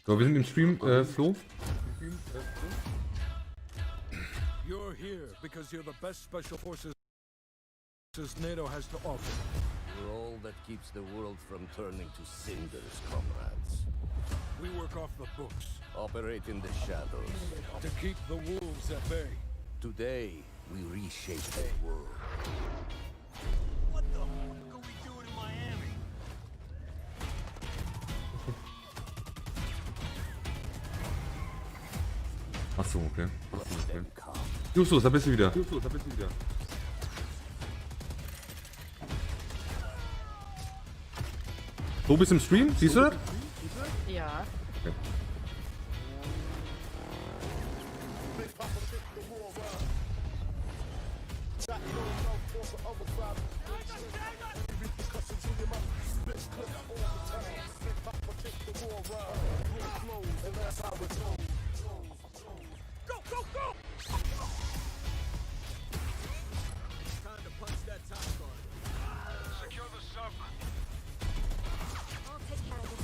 So, wir sind im Stream, Flo. You're here because you're the best special forces NATO has to offer. We're all that keeps the world from turning to cinders, comrades. We work off the books Operate in the shadows. to keep the wolves at bay. Today, we reshape the world. What the fuck are we doing in Miami? Achso, okay. Let them come. Justus, da bist du wieder. So, bist du im Stream? Siehst du das? Ja. Okay. Go, go, go! Time to punch that top guard. Secure the sub. I'll take care of this.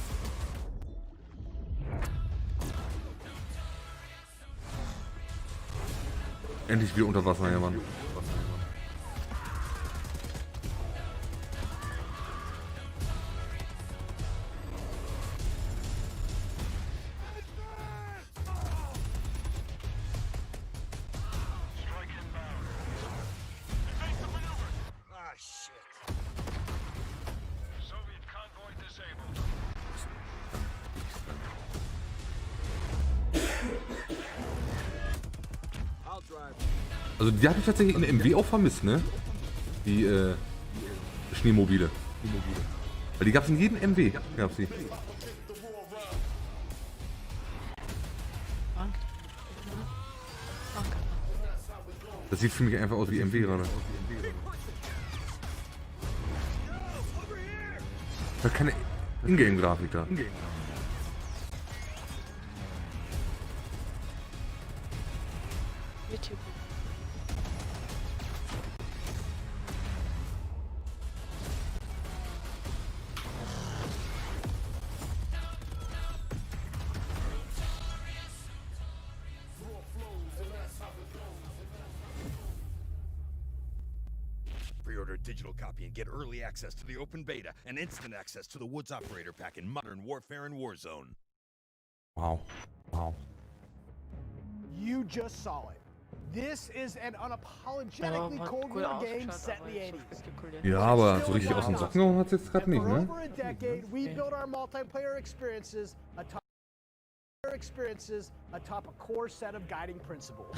Endlich wieder unter Wasser, ja, Mann. Ah, shit. Soviet convoy disabled. I'll drive. Also die habe ich tatsächlich in MW auch vermisst, ne? Die Schneemobile. Weil die gab es in jedem MW. Gab's die. Das sieht für mich einfach aus wie MW gerade. Da keine Ingame-Grafik da. YouTube. Pre-order a digital copy and get early access to the open beta and instant access to the Woods Operator Pack in Modern Warfare and Warzone. Wow. Wow. You just saw it. This is an unapologetically Cold War game set in the 80s. Ja, aber so richtig aus dem Socken gehauen hat's jetzt gerade And nicht, for ne? over a decade, we built our multiplayer experiences atop a core set of guiding principles.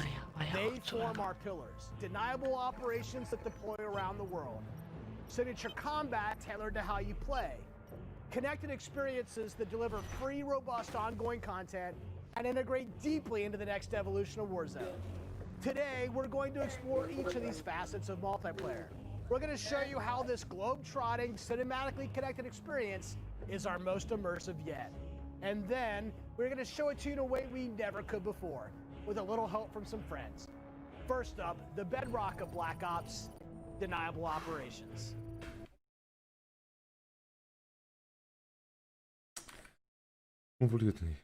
They form our pillars. Deniable operations that deploy around the world. Signature combat tailored to how you play. Connected experiences that deliver free, robust, ongoing content and integrate deeply into the next evolution of Warzone. Today, we're going to explore each of these facets of multiplayer. We're going to show you how this globe-trotting, cinematically connected experience is our most immersive yet. And then, we're going to show it to you in a way we never could before, with a little help from some friends. First up, the bedrock of Black Ops, deniable operations. Formuliert nicht.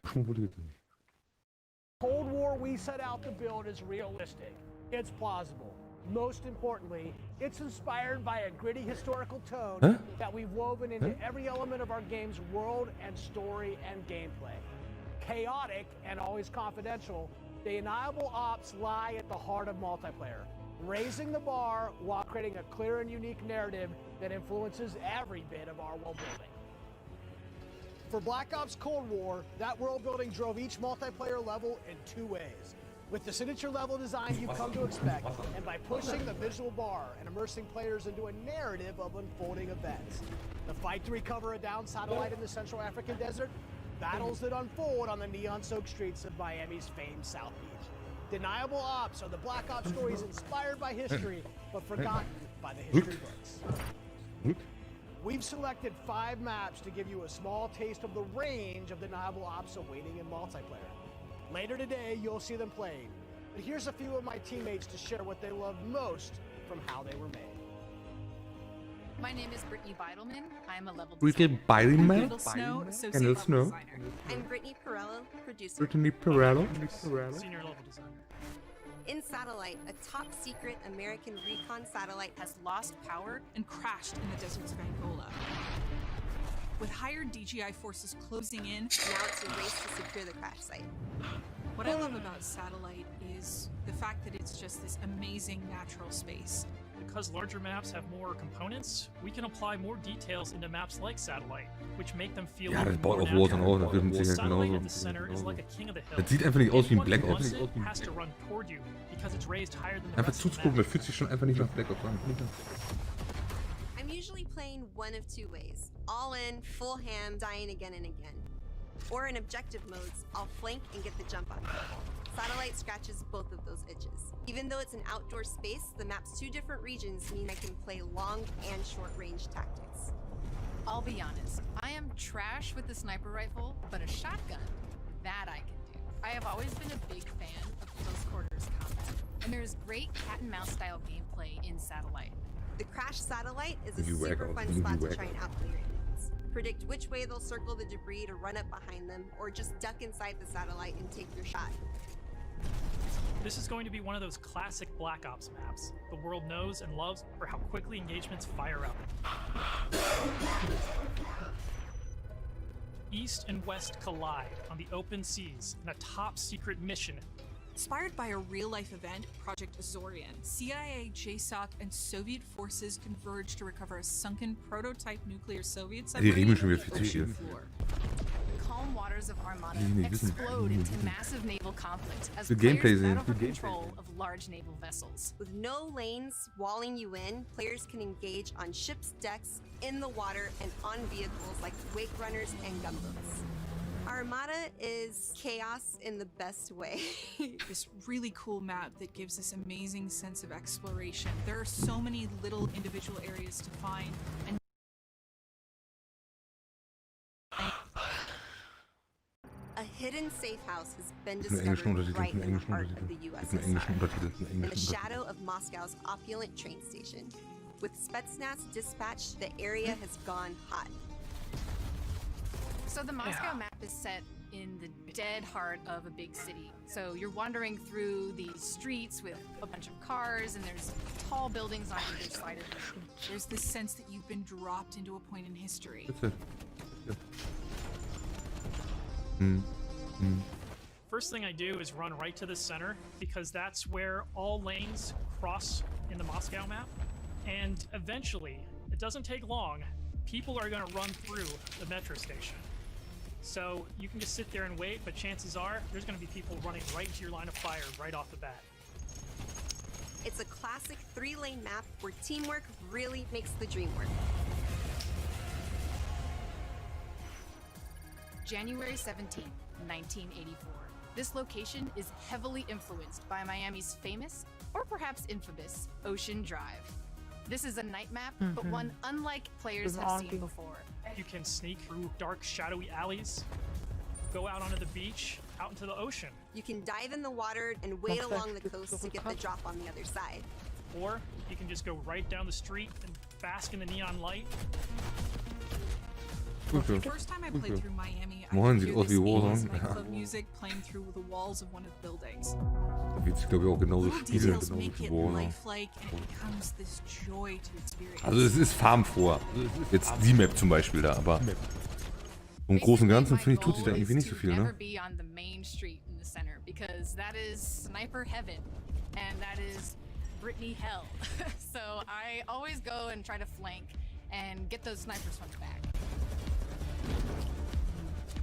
Cold War we set out to build is realistic. It's plausible. Most importantly, it's inspired by a gritty historical tone that we've woven into every element of our game's world and story and gameplay. Chaotic and always confidential, the deniable ops lie at the heart of multiplayer, raising the bar while creating a clear and unique narrative that influences every bit of our world building. For Black Ops Cold War, that world building drove each multiplayer level in two ways. With the signature level design you've come to expect, and by pushing the visual bar and immersing players into a narrative of unfolding events. The fight to recover a downed satellite in the Central African desert, battles that unfold on the neon-soaked streets of Miami's famed South Beach. Deniable Ops are the Black Ops stories inspired by history, but forgotten by the history books. We've selected 5 maps to give you a small taste of the range of deniable ops awaiting in multiplayer. Later today, you'll see them played. But here's a few of my teammates to share what they love most from how they were made. My name is Brittany Beidelman. I'm a level Brittany designer. Beidelman? Kendall Snow, associate Kendall level Snow. designer. I'm Brittany Perello, producer. Brittany Perello. Senior level designer. In Satellite, a top-secret American recon satellite Has lost power and crashed in the deserts of Angola. With hired DGI forces closing in, now it's a race to secure the crash site. what I love about Satellite is the fact that it's just this amazing natural space. Because larger maps have more components, we can apply more details into maps like Satellite, which make them feel Ja, das even baut more auf Warzone natural. auch, das wird mit Sicherheit Satellite at genauso. the center is like a king of the hill. Das sieht einfach nicht aus wie ein Black Anyone Ops. who wants it has to run toward you because it's raised higher than the Einfach rest of the zuzugucken, map. das fühlt sich schon einfach nicht nach Black Ops an. I'm usually playing one of two ways. All in, full ham, dying again and again. Or in objective modes, I'll flank and get the jump on people. Satellite scratches both of those itches. Even though it's an outdoor space, the map's two different regions mean I can play long and short range tactics. I'll be honest, I am trash with the sniper rifle, but a shotgun, that I can do. I have always been a big fan of close quarters combat, and there's great cat and mouse style gameplay in Satellite. The Crash Satellite is a You whack super out. fun You spot to whack try and outplay your enemies. Predict which way they'll circle the debris to run up behind them, or just duck inside the satellite and take your shot. This is going to be one of those classic Black Ops maps the world knows and loves for how quickly engagements fire up. East and West collide on the open seas in a top-secret mission. Inspired by a real-life event, Project Azorian, CIA, JSOC, and Soviet forces converge to recover a sunken prototype nuclear Soviet Die submarine reden schon wieder on viel the zu ocean viel. floor. The calm waters of Armada Nee, wissen. explode into massive naval conflict as Good players gameplay sehen. battle for Good gameplay control of large naval vessels. With no lanes walling you in, players can engage on ships' decks, in the water, and on vehicles like wake runners and gunboats. Armada is chaos in the best way. This really cool map that gives this amazing sense of exploration. There are so many little individual areas to find, and A hidden safe house has been Mit englischen discovered Untertiteln, right mit in the englischen heart of the Untertiteln. Mit englischen USSR, Untertiteln, mit in the englischen shadow Untertiteln. of Moscow's opulent train station. With Spetsnaz dispatched, the area has gone hot. so the Moscow map is set in the dead heart of a big city. So you're wandering through these streets with a bunch of cars, and there's tall buildings on either side of you. There's this sense that you've been dropped into a point in history. Bitte. First thing I do is run right to the center because that's where all lanes cross in the Moscow map. And eventually, it doesn't take long, people are going to run through the metro station. So you can just sit there and wait, but chances are there's going to be people running right into your line of fire right off the bat. It's a classic 3-lane map where teamwork really makes the dream work. January 17th, 1984. This location is heavily influenced by Miami's famous, or perhaps infamous, Ocean Drive. This is a night map, but one unlike players have seen before. You can sneak through dark, shadowy alleys, go out onto the beach, out into the ocean, You can dive in the water and wade along the coast to get the drop on the other side. or you can just go right down the street and bask in the neon light. Gut The so. first time I played through Miami, I Moin, could sieht hear aus this wie 80s Warzone. nightclub music playing through the walls of one of the buildings. Da wird sich, glaube ich, auch genauso Little spiegeln, details genauso make wie it Warzone. lifelike, and it becomes this joy to experience. Also es ist farbenfroher. Jetzt die Map zum Beispiel da, aber im Großen und Ganzen finde ich, tut sich da irgendwie nicht so viel, Never ne? be on the main street in the center because that is sniper heaven, and that is Brittany hell. So I always go and try to flank and get those snipers from the back.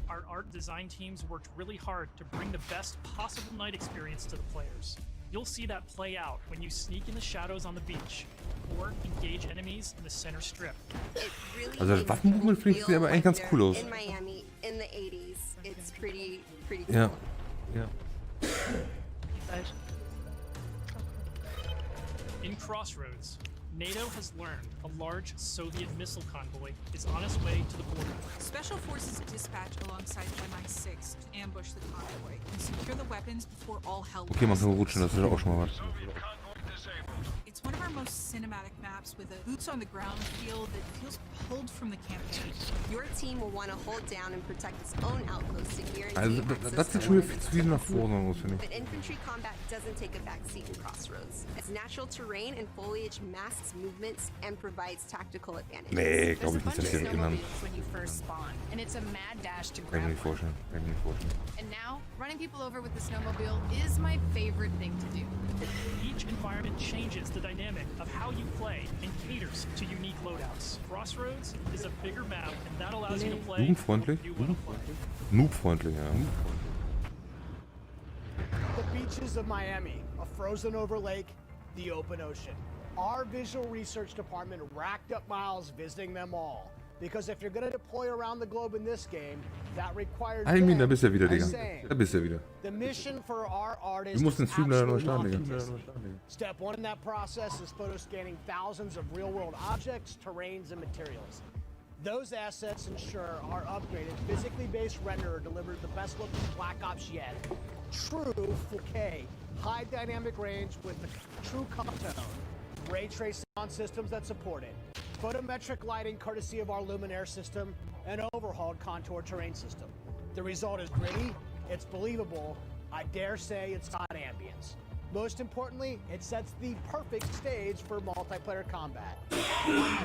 Our art design teams worked really hard to bring the best possible night experience to the players. You'll see that play out when you sneak in the shadows on the beach or engage enemies in the center strip. It really Also das makes Waffenmovement people finde ich feel aber eigentlich ganz like cool they're aus. in Miami in the 80s. It's pretty cool. Ja. Ja. In Crossroads, NATO has learned a large Soviet missile convoy is on its way to the border. Special forces dispatch alongside MI6 to ambush the convoy and secure the weapons before all hell Okay, man breaks kann loose. rutschen, das ist ja auch schon mal was. It's one of our most cinematic maps with a boots on the ground feel that feels pulled from the campaign. Your team will want to hold down and protect its own outposts to guarantee Also, das sieht schon wieder viel zu viel nach vorne aus, finde ich. But infantry combat doesn't take a backseat in Crossroads. Its natural terrain and foliage masks movements and provides tactical advantages. Nee, There's glaube a ich nicht, bunch dass of die genannt. snowmobiles when you first spawn, and it's a mad dash to Kann ich grab mir nicht one. vorstellen. Kann ich mir nicht vorstellen. And now, running people over with the snowmobile is my favorite thing to do. Each environment changes the dynamic of how you play and caters to unique loadouts. Crossroads is a bigger map, and that allows you to play Jugendfreundlich? you want to play. Noobfreundlich, ja. The beaches of Miami, a frozen over lake, the open ocean. Our visual research department racked up miles visiting them all. Because if you're going to deploy around the globe in this game, that requires Almin, da them bist du ja wieder, the Digga. same. Da bist du ja wieder. The mission for our artists Wir mussten den is Stream leider neu absolute starten, Digga. authenticity. Step one in that process is photo scanning thousands of real-world objects, terrains, and materials. Those assets ensure our upgraded, physically based renderer delivers the best looking Black Ops yet. True 4K, high dynamic range with the true color tone, ray tracing on systems that support it, photometric lighting courtesy of our Luminaire system, and overhauled contour terrain system. The result is gritty, it's believable, I dare say it's got ambience. Most importantly, it sets the perfect stage for multiplayer combat. On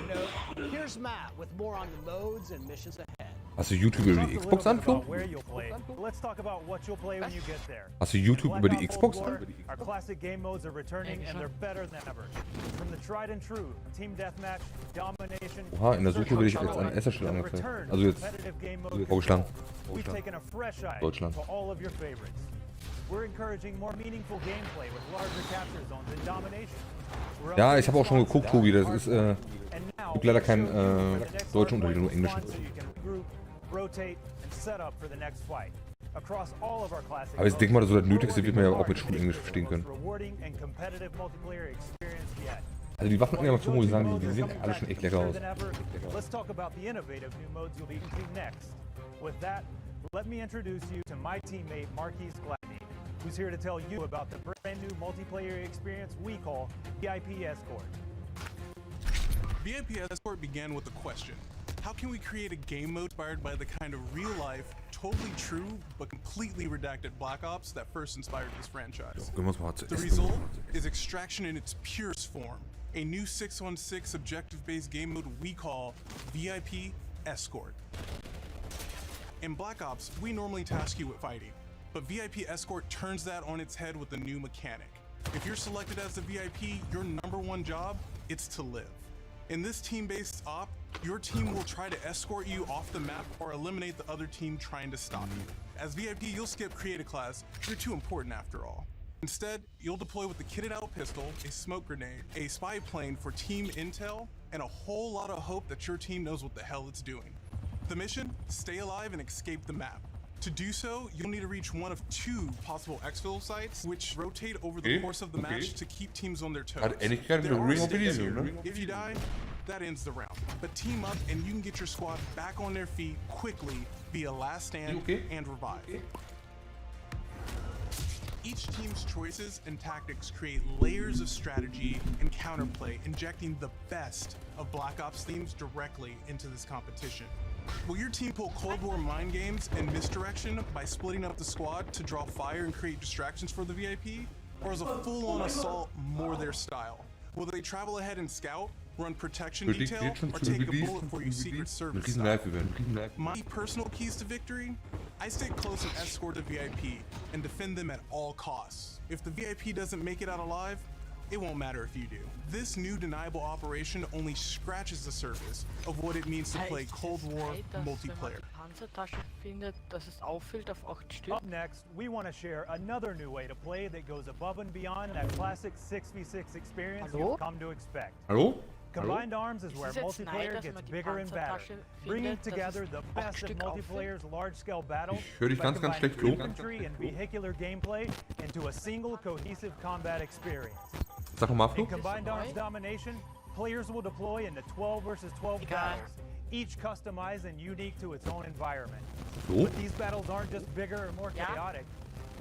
that note, here's Matt with more on the modes and missions ahead. Hast du YouTube über die Xbox angefangen? Where you'll play. Let's talk about what you'll play when you get there. Hast du YouTube über die Black Ops Xbox Cold War, an? Our classic game modes are returning and they're better than ever. From the tried and true team deathmatch, domination. Aha, in der Suche werde ich jetzt an erster Stelle angezeigt. Also jetzt vorgeschlagen. We've taken a fresh eye Deutschland. to all of your favorites. We're encouraging more meaningful gameplay with larger capture zones and domination. We're Ja, ich habe auch schon geguckt, Tobi. Das ist And now, gibt leider keinen we'll show you where the next deutschen hardpoint Untertitel, nur will englischen. spawn so you can regroup, rotate, and set up for the next fight. Across all of our classic Aber ich denke mal, so das modes, Nötigste wird man ja auch mit we're Schulenglisch verstehen können. working hard to make this the most rewarding and competitive multiplayer experience yet. Also die Waffenanimation, muss ich sagen, die sehen alle schon echt lecker aus. Let's talk about the innovative new modes you'll be using next. With that, let me introduce you to my teammate Marquise Gladney, who's here to tell you about the brand new multiplayer experience we call VIP Escort. VIP Escort began with a question. How can we create a game mode inspired by the kind of real-life, totally true, but completely redacted Black Ops that first inspired this franchise? The result is Extraction in its purest form, a new 6-on-6 objective-based game mode we call VIP Escort. In Black Ops, we normally task you with fighting, but VIP Escort turns that on its head with a new mechanic. If you're selected as the VIP, your #1 job, it's to live. In this team-based op, your team will try to escort you off the map or eliminate the other team trying to stop you. As VIP, you'll skip Create a Class, you're too important after all. Instead, you'll deploy with a kitted out pistol, a smoke grenade, a spy plane for team intel, and a whole lot of hope that your team knows what the hell it's doing. The mission? Stay alive and escape the map. To do so, you'll need to reach one of 2 possible exfil sites, which rotate over the course of the match to keep teams on their toes. There are stakes here. If you die, that ends the round. But team up and you can get your squad back on their feet quickly via last stand and revive. Each team's choices and tactics create layers of strategy and counterplay, injecting the best of Black Ops themes directly into this competition. Will your team pull Cold War mind games and misdirection by splitting up the squad to draw fire and create distractions for the VIP? Or is a full-on assault more their style? Will they travel ahead and scout, run protection detail, or take a bullet for you Secret Service style? My personal keys to victory? I stay close and escort the VIP and defend them at all costs. If the VIP doesn't make it out alive, it won't matter if you do. This new deniable operation only scratches the surface of what it means to play Cold War multiplayer. Up next, we want to share another new way to play that goes above and beyond that classic 6v6 experience you've come to expect. Hallo? Combined Arms is where multiplayer gets bigger and better, bringing together the best of multiplayer's large-scale battles Ich höre dich ganz, ganz schlecht, Flo. infantry and vehicular gameplay into a single cohesive combat experience. Sag nochmal, Flo. In Combined Arms Domination, Players will deploy into 12 versus 12 battles, each customized and unique to its own environment. So? But these battles aren't just bigger or more chaotic.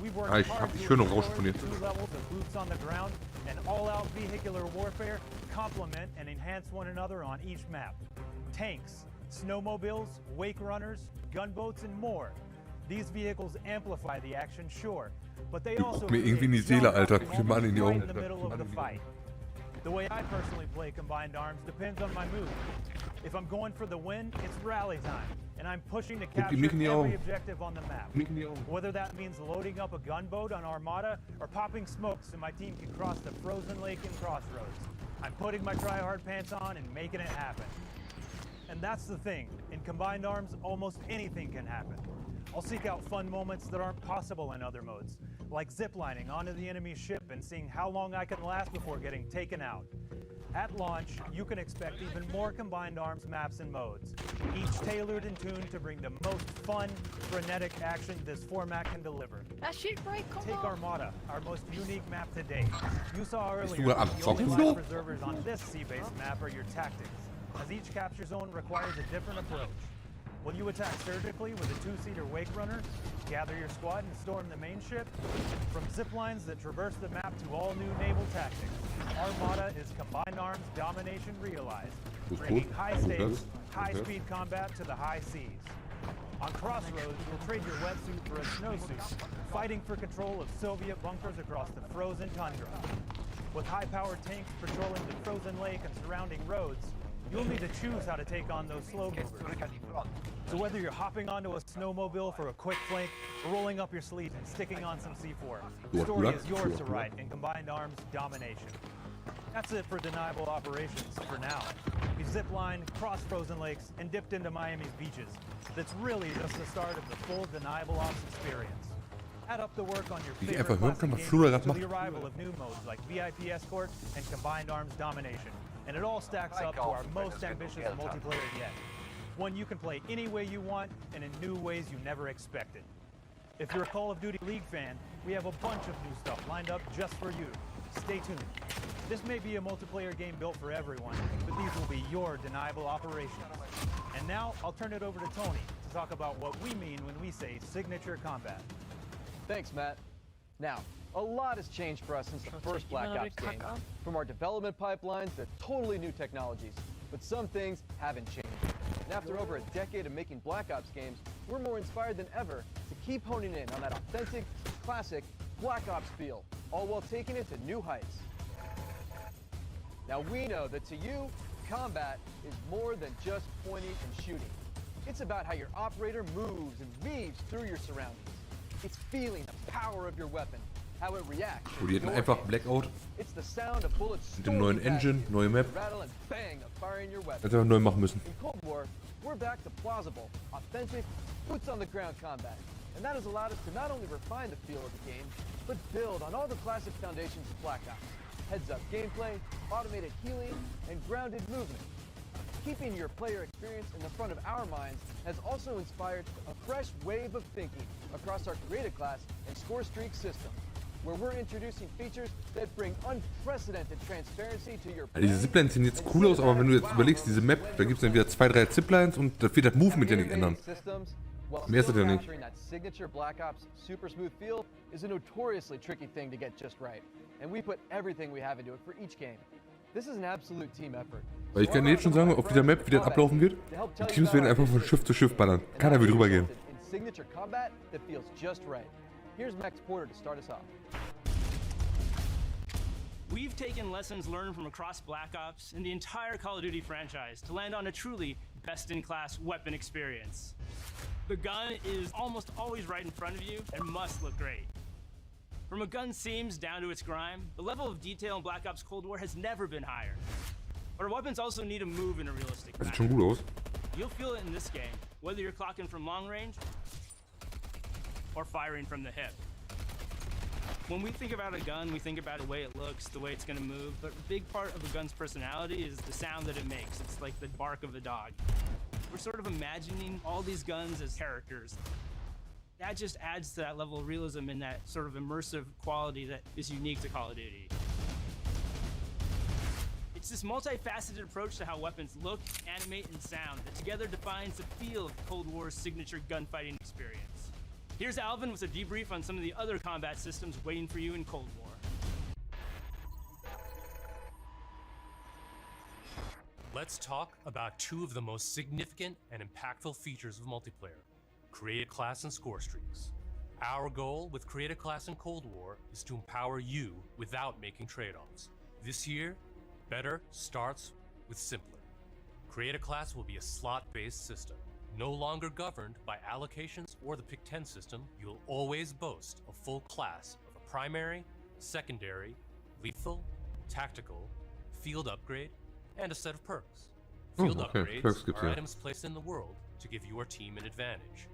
We've worked Ich hard to höre noch explore Rauschen von the dir. 2 levels of boots on the ground and all-out vehicular warfare complement and enhance one another on each map. Tanks, snowmobiles, wake runners, gunboats, and more. These vehicles amplify the action, sure, but they also Guck mir irgendwie in die Seele, Alter. Guck mir mal in die right Augen. in the middle of the fight. The way I personally play Combined Arms depends on my mood. If I'm going for the win, it's rally time, and I'm pushing to capture every objective on the map. Whether that means loading up a gunboat on Armada or popping smokes so my team can cross the frozen lake in Crossroads, I'm putting my try-hard pants on and making it happen. And that's the thing, in Combined Arms, almost anything can happen. I'll seek out fun moments that aren't possible in other modes, like ziplining onto the enemy ship and seeing how long I can last before getting taken out. At launch, you can expect even more Combined Arms maps and modes, each tailored and tuned to bring the most fun, frenetic action this format can deliver. That shit break, come Take on. Armada, our most unique map to date. You saw earlier du am the only Zocken life so? preservers on this sea-based map are your tactics, as each capture zone requires a different approach. Will you attack surgically with a 2-seater wake runner, gather your squad and storm the main ship? From zip lines that traverse the map to all new naval tactics, Armada is Combined Arms domination realized, bringing high stakes, high-speed combat to the high seas. On Crossroads, you'll trade your wetsuit for a snowsuit, fighting for control of Soviet bunkers across the frozen tundra. With high-powered tanks patrolling the frozen lake and surrounding roads, you'll need to choose how to take on those slow movers. So whether you're hopping onto a snowmobile for a quick flank, or rolling up your sleeves and sticking on some C4, the story is yours to write in Combined Arms domination. That's it for deniable operations for now. We ziplined, crossed frozen lakes, and dipped into Miami's beaches. That's really just the start of the full deniable ops experience. Add up the work on your favorite classic games to the arrival of new modes like VIP Escort and Combined Arms Domination. And it all stacks up to our most ambitious multiplayer yet. One you can play any way you want and in new ways you never expected. If you're a Call of Duty League fan, we have a bunch of new stuff lined up just for you. Stay tuned. This may be a multiplayer game built for everyone, but these will be your deniable operations. And now I'll turn it over to Tony to talk about what we mean when we say signature combat. Thanks, Matt. Now, a lot has changed for us since the first Black Ops game. From our development pipelines to totally new technologies. But some things haven't changed. And after over a decade of making Black Ops games, we're more inspired than ever to keep honing in on that authentic, classic Black Ops feel, all while taking it to new heights. Now we know that to you, combat is more than just pointing and shooting. It's about how your operator moves and weaves through your surroundings. It's feeling the power of your weapon, how it reacts. Oh, die hatten einfach Blackout. It's the sound of bullets Mit dem neuen Engine, neue Map. rattle and bang of firing your weapon. Hätte er neu machen müssen. In Cold War, we're back to plausible, authentic, boots on the ground combat. And that has allowed us to not only refine the feel of the game, but build on all the classic foundations of Black Ops. Heads-up gameplay, automated healing, and grounded movement. Keeping your player experience in the front of our minds has also inspired a fresh wave of thinking across our created class and score streak system, where we're introducing features that bring unprecedented transparency to your Ja, diese Ziplines sehen jetzt cool aus, aber wenn du jetzt überlegst, diese Map, da gibt es dann wieder 2, 3 Ziplines und da wird das Movement ja nicht ändern. Mehr ist das ja nicht. That signature Black Ops super smooth feel is a notoriously tricky thing to get just right, and we put everything we have into it for each game. This is an absolute team effort. Weil ich kann jetzt schon sagen, auf dieser Map, wie das ablaufen wird, die Teams werden einfach von Schiff zu Schiff ballern. Keiner will drüber gehen. Signature combat that feels just right. Here's Max Porter to start us off. We've taken lessons learned from across Black Ops and the entire Call of Duty franchise to land on a truly best-in-class weapon experience. The gun is almost always right in front of you and must look great. From a gun's seams down to its grime, the level of detail in Black Ops Cold War has never been higher. But our weapons also need to move in a realistic Das sieht schon gut aus. You'll feel it in this game, whether you're clocking from long range or firing from the hip. When we think about a gun, we think about the way it looks, the way it's going to move, but a big part of a gun's personality is the sound that it makes. It's like the bark of a dog. We're sort of imagining all these guns as characters. That just adds to that level of realism and that sort of immersive quality that is unique to Call of Duty. It's this multifaceted approach to how weapons look, animate, and sound that together defines the feel of Cold War's signature gunfighting experience. Here's Alvin with a debrief on some of the other combat systems waiting for you in Cold War. Let's talk about two of the most significant and impactful features of multiplayer: create a class and score streaks. Our goal with Create a Class in Cold War is to empower you without making trade-offs. This year, better starts with simpler. Create a Class will be a slot-based system. No longer governed by allocations or the Pick 10 system, you'll always boast a full class of a primary, secondary, lethal, tactical, field upgrade, and a set of perks. Field upgrades are items placed in the world to give your team an advantage.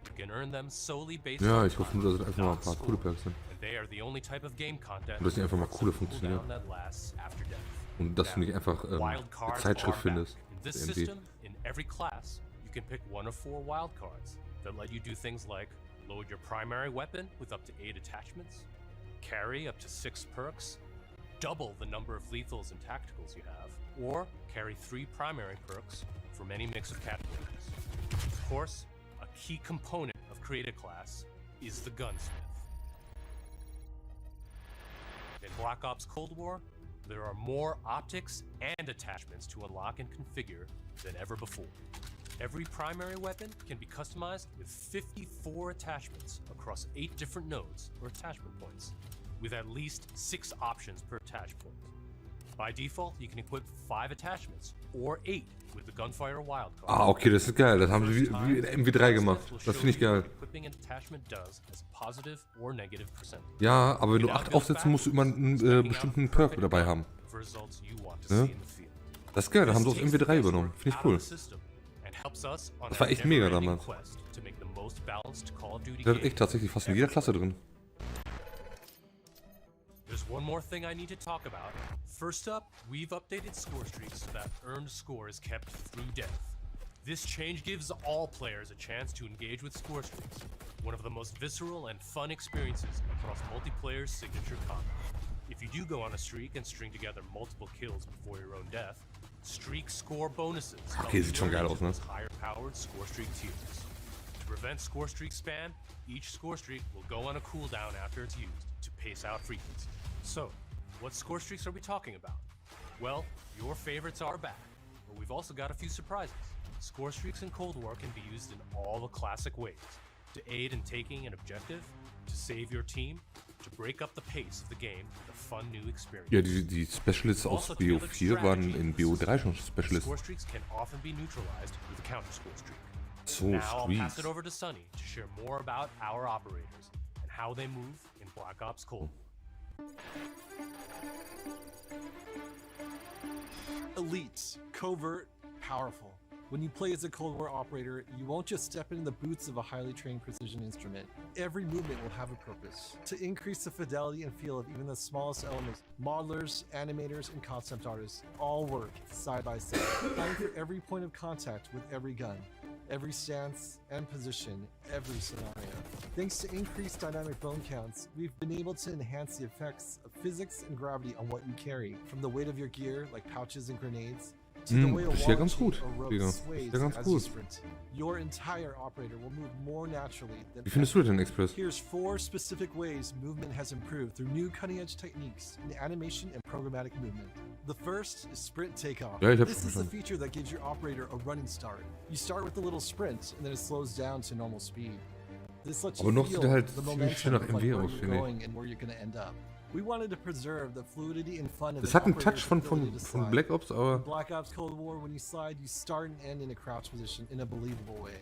You can earn them solely based on ich hoffe nur, dass es einfach mal ein paar coole Perks sind. and they are the only type of game content Und dass die einfach mal coole funktionieren. Und dass du nicht einfach eine Zeitschrift findest. In this system, in every class, you can pick one of 4 wildcards that let you do things like load your primary weapon with up to 8 attachments, carry up to 6 perks, double the number of lethals and tacticals you have, or carry 3 primary perks from any mix of categories. Of course, a key component of Create a Class is the gunsmith. In Black Ops Cold War, there are more optics and attachments to unlock and configure than ever before. Every primary weapon can be customized with 54 attachments across 8 different nodes or attachment points, with at least 6 options per attach point. By default, you can equip 5 attachments or 8 with the Gunfire Wildcard. Ah, okay, das ist geil. Das haben sie wie in MW3 gemacht. Das finde ich geil. Ja, aber wenn du 8 aufsetzen, musst du immer einen bestimmten Perk dabei haben. Ne? Das ist geil, da haben sie aus MW3 übernommen. Finde ich cool. Das war echt mega damals. Das ist echt tatsächlich fast in jeder Klasse drin. There's one more thing I need to talk about. First up, we've updated score streaks so that earned score is kept through death. This change gives all players a chance to engage with score streaks, one of the most visceral and fun experiences across multiplayer's signature combat. If you do go on a streak and string together multiple kills before your own death, streak score bonuses Okay, sieht schon geil aus, ne? higher powered score streak tiers. To prevent score streak spam, each score streak will go on a cooldown after it's used to pace out frequency. So, what score streaks are we talking about? Well, your favorites are back, but we've also got a few surprises. Score streaks in Cold War can be used in all the classic ways: to aid in taking an objective, to save your team, to break up the pace of the game with a fun new experience. Ja, die Specialists aus BO4 waren in BO3 schon Specialists. Score streaks can often be neutralized with a counter score streak. So now I'll sweet. pass it over to Sunny to share more about our operators and how they move in Black Ops Cold War. Elite, covert, powerful. When you play as a Cold War operator, you won't just step into the boots of a highly trained precision instrument. Every movement will have a purpose. To increase the fidelity and feel of even the smallest elements, modelers, animators, and concept artists all work side by side, fighting for every point of contact with every gun, every stance and position, every scenario. Thanks to increased dynamic bone counts, we've been able to enhance the effects of physics and gravity on what you carry, from the weight of your gear, like pouches and grenades, to the way a Das ist ja ganz gut, Digga. Das sways ist ja ganz as you gut. sprint. Your entire operator will move more naturally than Wie findest du den Express? Here's 4 specific ways movement has improved through new cutting-edge techniques in animation and programmatic movement. The first is sprint takeoff. Ja, ich hab's This is the verstanden. feature that gives your operator a running start. You start with a little sprint and then it slows down to normal speed. This lets Aber you noch feel sieht er halt the ziemlich schön momentum nach of like MW where aus, you're finde ich. going and where you're going to end up. We wanted to preserve the fluidity and fun of Das an hat einen operator's Touch von ability to von slide. Black Ops, aber In Black Ops Cold War, when you slide, you start and end in a crouch position in a believable way.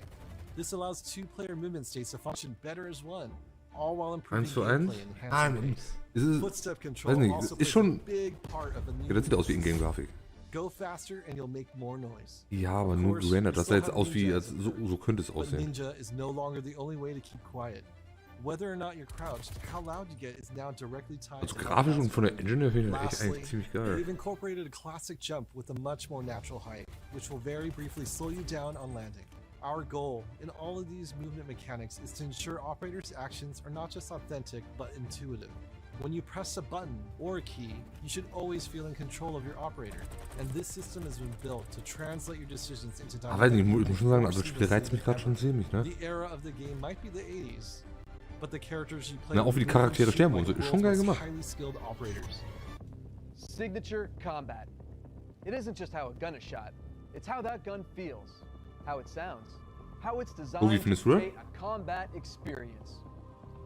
This allows 2-player movement states to function better as one, all while improving 1:1? gameplay in enhanced ways. Ist es, Footstep weiß control nicht, also ist plays schon, a big part of the ja, das sieht aus wie movement. Ingame-Grafik. Go faster and you'll make more noise. Ja, aber Of nur course, gerendert. we Das sah still jetzt have aus wie, ninjas, so könnte es but aussehen. Ninja is no longer the only way to keep quiet. Whether or not you're crouched, how loud you get is now directly tied Also to grafisch how und von der fast Engine her finde ich you echt move. eigentlich ziemlich Lastly, geil. we've incorporated a classic jump with a much more natural height, which will very briefly slow you down on landing. Our goal in all of these movement mechanics is to ensure operators' actions are not just authentic, but intuitive. When you press a button or a key, you should always feel in control of your operator. And this system has been built to translate your decisions into Aber weiß nicht, ich muss schon sagen, also das Spiel reizt mich gerade schon ziemlich, ne? The era of the game might be the 80s, but the characters you play. Na, auch wie die Charaktere sterben und so, ist schon geil gemacht. Signature combat. It isn't just how a gun is shot, it's how that gun feels, how it sounds, how it's designed to create a combat experience.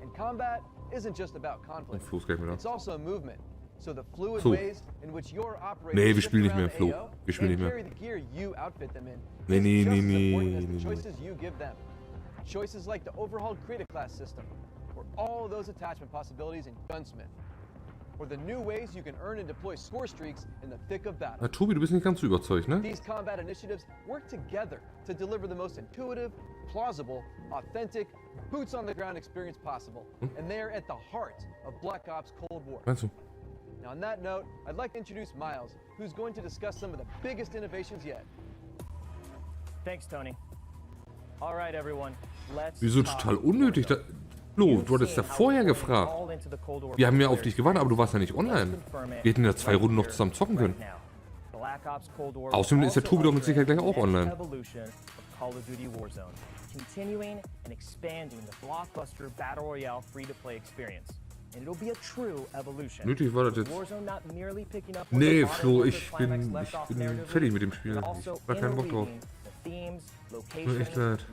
And combat isn't just about conflict. It's also a movement. So the fluid ways in which your operators wir spielen nicht mehr, Flo. Wir spielen nicht mehr. carry the gear you outfit them in. Nee. Choices you give them. Choices like the overhauled Create a Class system, or all those attachment possibilities in Gunsmith. Or the new ways you can earn and deploy score streaks in the thick of battle. Na, Tobi, du bist nicht ganz so überzeugt, ne? These combat initiatives work together to deliver the most intuitive, plausible, authentic, boots-on-the-ground experience possible. And they're at the heart of Black Ops Cold War. Meinst du? Now on that note, I'd like to introduce Miles, who's going to discuss some of the biggest innovations yet. Thanks, Tony. All right, everyone. Let's Wieso total unnötig? Flo, du hattest ja vorher gefragt. Wir haben ja auf dich gewartet, aber du warst ja nicht online. Wir hätten ja 2 Runden noch zusammen zocken können. Außerdem ist der Tobi doch mit Sicherheit gleich auch online. Continuing and expanding the blockbuster Battle Royale free-to-play experience. And it'll be a true evolution. Nötig war das jetzt. Nee, Flo, ich bin fertig mit dem Spiel. Ich hab gar keinen Bock drauf. Nur echt leid.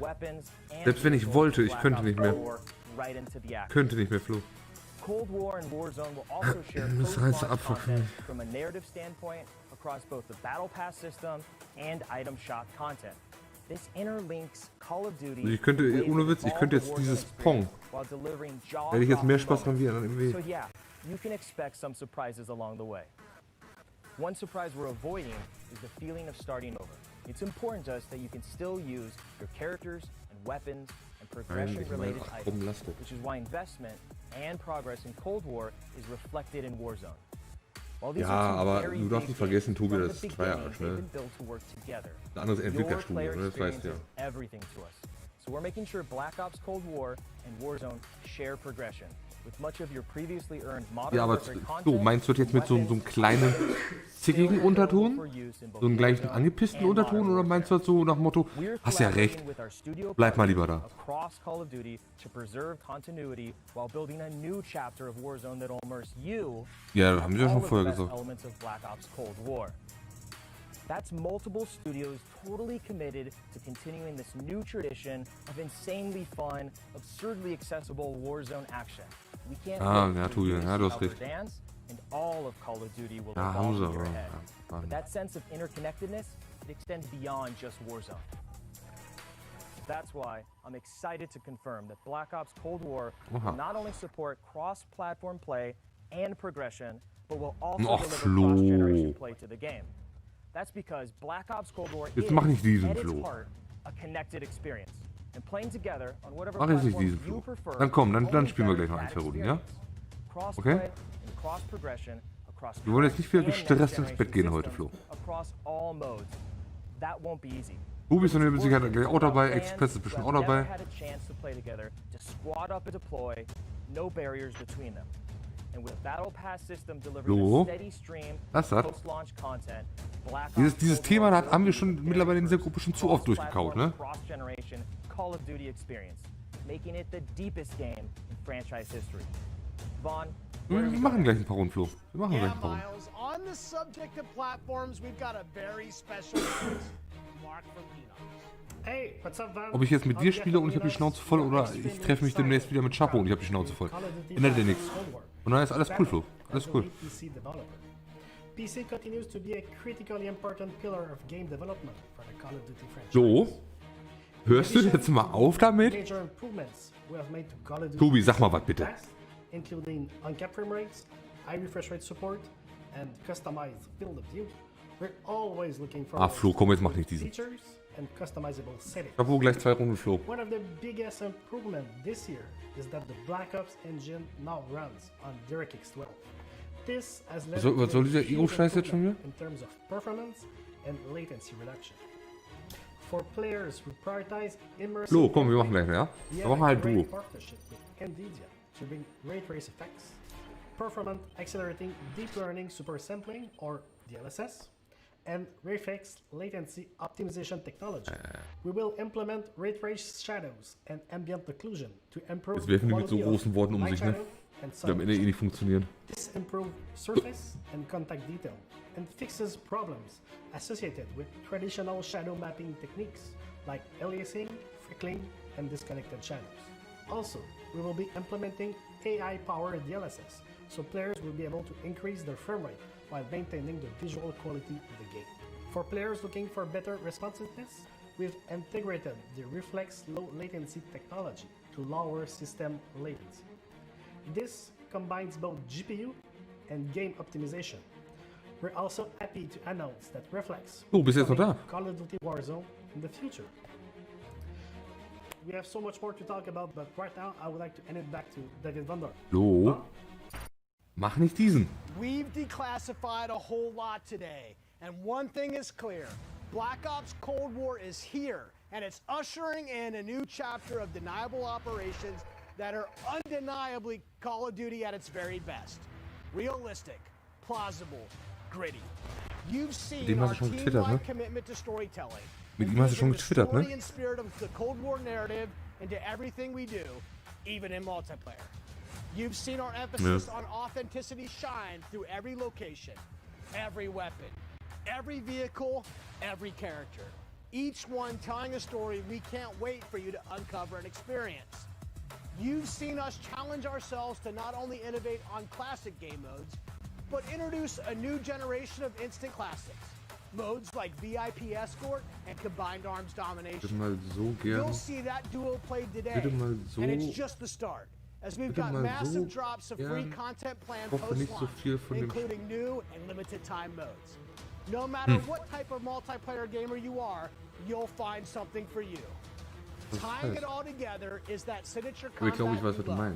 Selbst wenn ich wollte, ich könnte nicht mehr. Könnte nicht mehr, Flo. Cold War and Warzone will also share content from a narrative standpoint across both the Battle Pass system and item shop content. This interlinks Call of Duty. Ich könnte, ohne Witz, ich könnte jetzt dieses Pong. Hätte ich jetzt mehr Spaß dran wie an MW. So yeah, you can expect some surprises along the way. One surprise we're avoiding is the feeling of starting over. It's important to us that you can still use your characters and weapons and progression-related items, which is why investment and progress in Cold War is reflected in Warzone. Ja, aber du darfst nicht vergessen, Tobi, das ist Treyarch, ne? Ein anderes Entwicklerstudio, ne? Das weißt du ja. So we're making sure Black Ops Cold War and Warzone share progression. With much of your previously earned modern Ja, aber so, meinst du das jetzt mit so einem kleinen, zickigen Unterton? So einen gleichen angepissten Unterton? Oder meinst du das so nach dem Motto, hast ja recht, bleib mal lieber da? Ja, das haben sie ja schon vorher gesagt. That's multiple studios totally committed to continuing this new tradition of insanely fun, absurdly accessible Warzone action. We can't ja, Tobi, ja, du hast recht. And all of Call of Duty will evolve in your head. But that sense of interconnectedness, it extends beyond just Warzone. That's why I'm excited to confirm that Black Ops Cold War will not only support cross-platform play and progression, but will also deliver cross-generation play to the game. That's because Black Ops Cold War is, at its heart, a connected experience. And playing together on whatever platform you prefer. Dann komm, dann spielen wir gleich noch 1, 2 Runden, ja? Okay? Wir wollen jetzt nicht wieder gestresst ins Bett gehen heute, Flo. Bubi ist dann mit Sicherheit gleich auch dabei, Express ist bestimmt auch dabei. So, was ist das? Dieses Thema haben wir schon mittlerweile in dieser Gruppe schon zu oft durchgekaut, ne? Wir machen gleich ein paar Runden, Flo. Wir machen gleich ein paar Runden. Ob ich jetzt mit dir spiele und ich habe die Schnauze voll oder ich treffe mich demnächst wieder mit Chapo und ich habe die Schnauze voll. Ändert dir nichts. Und dann ist alles cool, Flo. Alles cool. PC continues to be a critically important pillar of game development for the Call of Duty franchise. So? Hörst du jetzt mal auf damit? Tobi, sag mal was bitte. Including uncapped frame rates, high refresh rate support, and customized field of view. We're always looking for Flo, komm, jetzt mach nicht diesen. features and customizable settings. Ich hab wohl gleich 2 Runden, Flo. One of the biggest improvements this year is that the Black Ops engine now runs on DirectX 12. This has led Was soll dieser Ego-Scheiß jetzt schon wieder? in terms of performance and latency reduction. For players who prioritize immersive Flo, komm, wir machen gleich, ja? Wir machen halt Duo. partnership with NVIDIA to bring ray trace effects, performance accelerating deep learning super sampling, or DLSS, and reflex latency optimization technology. We will implement ray trace shadows and ambient occlusion to improve Jetzt werfen die mit so quality großen of Worten um light sich, ne? shadow and Die am Ende sound. eh nicht funktionieren. This improves surface and contact detail and fixes problems associated with traditional shadow mapping techniques like aliasing, freckling, and disconnected shadows. Also, we will be implementing AI-powered DLSS, so players will be able to increase their frame rate while maintaining the visual quality of the game. For players looking for better responsiveness, we've integrated the Reflex low latency technology to lower system latency. This combines both GPU and game optimization. We're also happy to announce that Reflex Oh, bist du jetzt noch da? Call of Duty Warzone in the future. We have so much more to talk about, but right now I would like to hand it back to David Van Der. So. Mach nicht diesen. We've declassified a whole lot today, and one thing is clear. Black Ops Cold War is here, and it's ushering in a new chapter of deniable operations that are undeniably Call of Duty at its very best. Realistic, plausible, gritty. You've seen our team-wide commitment to storytelling. Mit ihm hast du schon getwittert, ne? And spirit of the Cold War narrative into everything we do, even in multiplayer. You've seen our emphasis on authenticity shine through every location, every weapon, every vehicle, every character. Each one telling a story we can't wait for you to uncover and experience. You've seen us challenge ourselves to not only innovate on classic game modes, but introduce a new generation of instant classics. Modes like VIP Escort and Combined Arms Domination. You'll see that duo played today, and it's just the start, as we've got massive drops of free content planned post-launch, including new and limited time modes. No matter what type of multiplayer gamer you are, you'll find something for you. Tying it all together is that signature combat you love.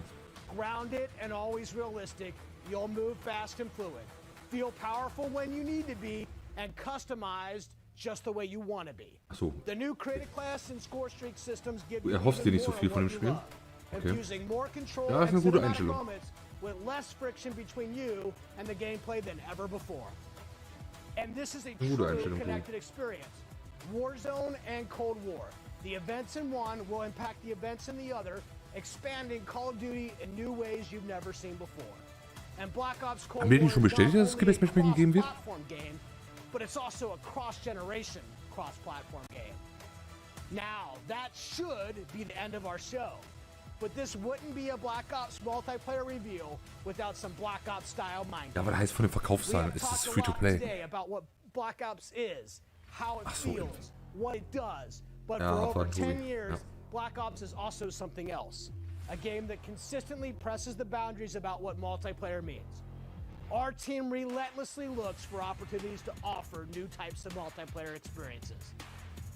Grounded and always realistic, you'll move fast and fluid. Feel powerful when you need to be, and customized just the way you want to be. So. The new creative class and score streak systems give you Erhoffst dir nicht so more viel of von what dem you Spiel? love, infusing more control Ja, ist eine and gute cinematic Einstellung. moments with less friction between you and the gameplay than ever before. And this is a true connected experience. Warzone and Cold War. The events in one will impact the events in the other, expanding Call of Duty in new ways you've never seen before. And Black Ops Cold Haben wir War den schon is bestätigt, not dass es only a Gemäß-Matchmaking geben wird? cross-platform game, but it's also a cross-generation, cross-platform game. Now, that should be the end of our show. But this wouldn't be a Black Ops multiplayer reveal without some Black Ops style mind. Ja, aber das heißt von den Verkaufszahlen, es ist free to play. Today about what Black Ops is, how it feels, what it does. But Ja, for over aber 10 years, ja. Black Ops is also something else. A game that consistently presses the boundaries about what multiplayer means. Our team relentlessly looks for opportunities to offer new types of multiplayer experiences.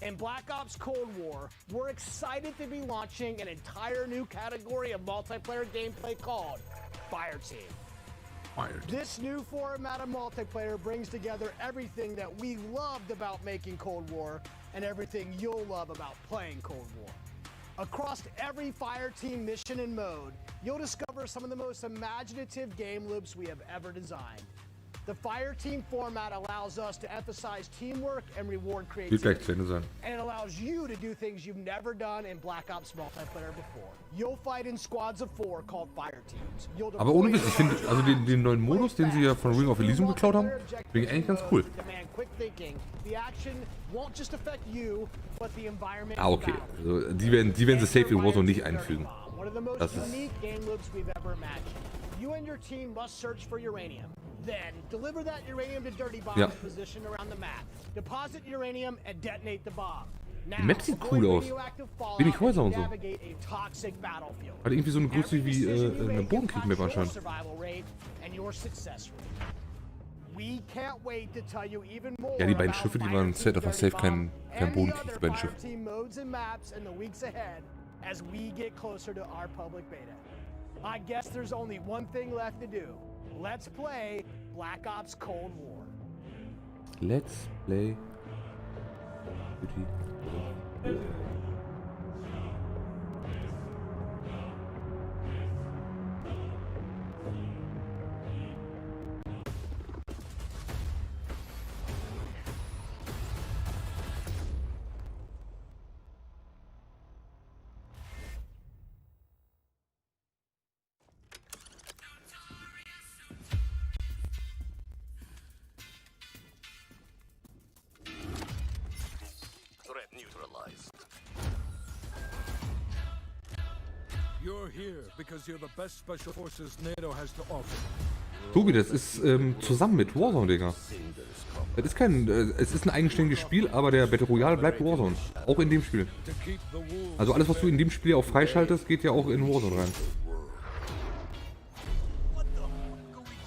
In Black Ops Cold War, we're excited to be launching an entire new category of multiplayer gameplay called Fire Team. This new format of multiplayer brings together everything that we loved about making Cold War and everything you'll love about playing Cold War. Across every Fire Team mission and mode, you'll discover some of the most imaginative game loops we have ever designed. The Fire Team format allows us to emphasize teamwork and reward Wird gleich zu creativity. Ende sein. And it allows you to do things you've never done in Black Ops multiplayer before. You'll fight in squads of 4 called Fire Teams. You'll Aber ohne Witz, ich finde, also den neuen Modus, den sie ja von Ring of Elysium geklaut haben, finde ich eigentlich ganz cool. demand quick thinking. The action won't just affect you, but the environment. Ah, okay. Also, die werden sie safe in Warzone nicht einfügen. One of the most Das ist... unique game loops we've ever imagined. You and your team must search for uranium. Then deliver that uranium to Dirty Bombs Ja. positioned around the map. Deposit uranium and detonate the bomb. Now, Die Map sieht cool aus. Wenig Häuser und so. navigate a toxic battlefield. Hat irgendwie so eine Größe wie eine Bodenkrieg-Map anscheinend. Survival rate and your success rate. We can't wait to tell you even more Ja, die beiden about Schiffe, die Fire waren Team safe, das war Dirty safe kein Bomb and the Bodenkrieg, other die beiden Fire Schiffe. Team modes and maps in the weeks ahead as we get closer to our public beta. I guess there's only one thing left to do. Let's play Black Ops Cold War. Let's play. You're here because you're the best special forces NATO has to offer. Tobi, das ist zusammen mit Warzone, Digga. Das ist kein, es ist ein eigenständiges Spiel, aber der Battle Royale bleibt Warzone. Auch in dem Spiel. Also alles, was du in dem Spiel auch freischaltest, geht ja auch in Warzone rein.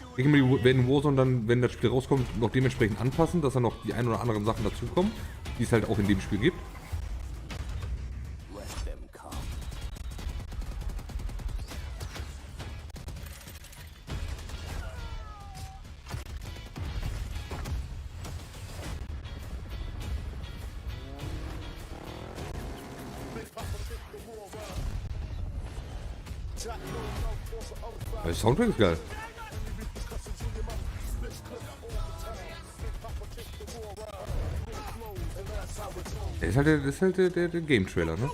Ich denke mal, die werden Warzone dann, wenn das Spiel rauskommt, noch dementsprechend anpassen, dass da noch die ein oder anderen Sachen dazukommen, die es halt auch in dem Spiel gibt. Der Soundtrack ist geil. Das ist halt der Game-Trailer, ne?